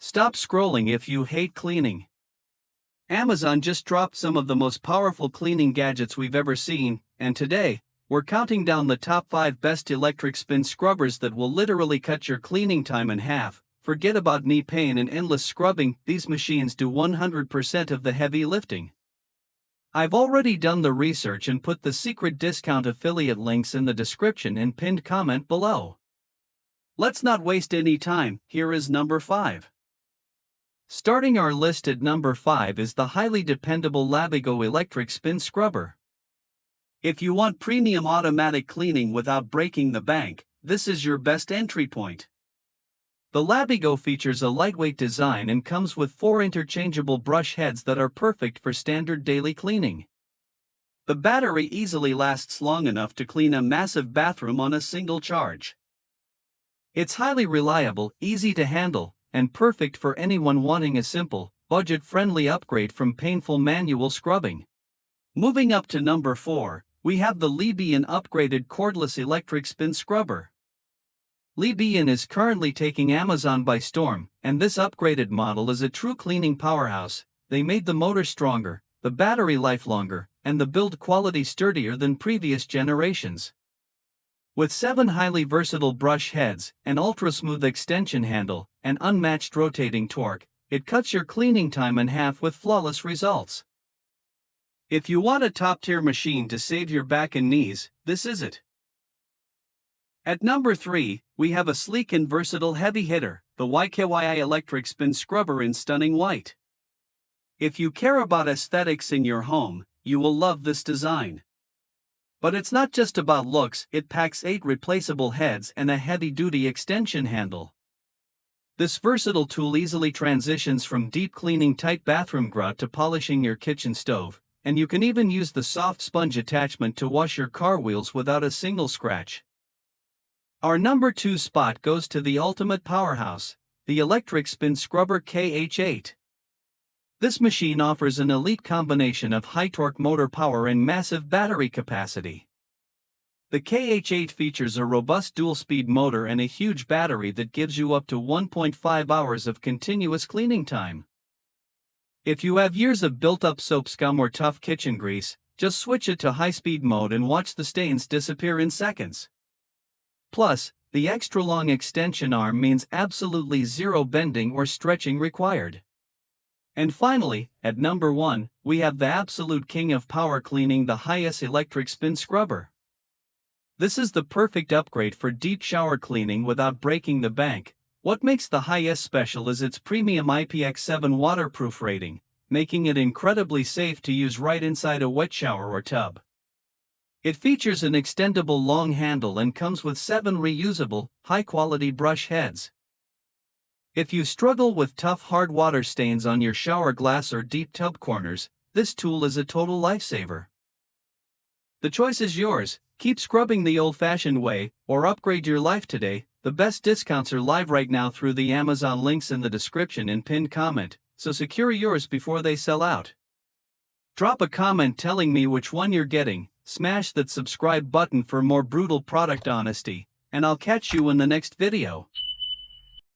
Stop scrolling if you hate cleaning. Amazon just dropped some of the most powerful cleaning gadgets we've ever seen, and today, we're counting down the top 5 best electric spin scrubbers that will literally cut your cleaning time in half. Forget about knee pain and endless scrubbing, these machines do 100% of the heavy lifting. I've already done the research and put the secret discount affiliate links in the description and pinned comment below. Let's not waste any time, here is number 5. Starting our list at number 5 is the highly dependable Labigo electric spin scrubber. If you want premium automatic cleaning without breaking the bank, this is your best entry point. The Labigo features a lightweight design and comes with 4 interchangeable brush heads that are perfect for standard daily cleaning. The battery easily lasts long enough to clean a massive bathroom on a single charge. It's highly reliable, easy to handle, and perfect for anyone wanting a simple, budget-friendly upgrade from painful manual scrubbing. Moving up to number 4, we have the Lebian upgraded cordless electric spin scrubber. Lebian is currently taking Amazon by storm, and this upgraded model is a true cleaning powerhouse. They made the motor stronger, the battery life longer, and the build quality sturdier than previous generations. With 7 highly versatile brush heads, an ultra-smooth extension handle, and unmatched rotating torque, it cuts your cleaning time in half with flawless results. If you want a top-tier machine to save your back and knees, this is it. At number 3, we have a sleek and versatile heavy hitter, the YKYI electric spin scrubber in stunning white. If you care about aesthetics in your home, you will love this design. But it's not just about looks, it packs 8 replaceable heads and a heavy-duty extension handle. This versatile tool easily transitions from deep cleaning tight bathroom grout to polishing your kitchen stove, and you can even use the soft sponge attachment to wash your car wheels without a single scratch. Our number 2 spot goes to the ultimate powerhouse, the electric spin scrubber KH8. This machine offers an elite combination of high-torque motor power and massive battery capacity. The KH8 features a robust dual-speed motor and a huge battery that gives you up to 1.5 hours of continuous cleaning time. If you have years of built-up soap scum or tough kitchen grease, just switch it to high-speed mode and watch the stains disappear in seconds. Plus, the extra-long extension arm means absolutely zero bending or stretching required. And finally, at number 1, we have the absolute king of power cleaning, the HiS electric spin scrubber. This is the perfect upgrade for deep shower cleaning without breaking the bank. What makes the HiS special is its premium IPX7 waterproof rating, making it incredibly safe to use right inside a wet shower or tub. It features an extendable long handle and comes with 7 reusable, high-quality brush heads. If you struggle with tough hard water stains on your shower glass or deep tub corners, this tool is a total lifesaver. The choice is yours. Keep scrubbing the old-fashioned way, or upgrade your life today. The best discounts are live right now through the Amazon links in the description and pinned comment, so secure yours before they sell out. Drop a comment telling me which one you're getting, smash that subscribe button for more brutal product honesty, and I'll catch you in the next video.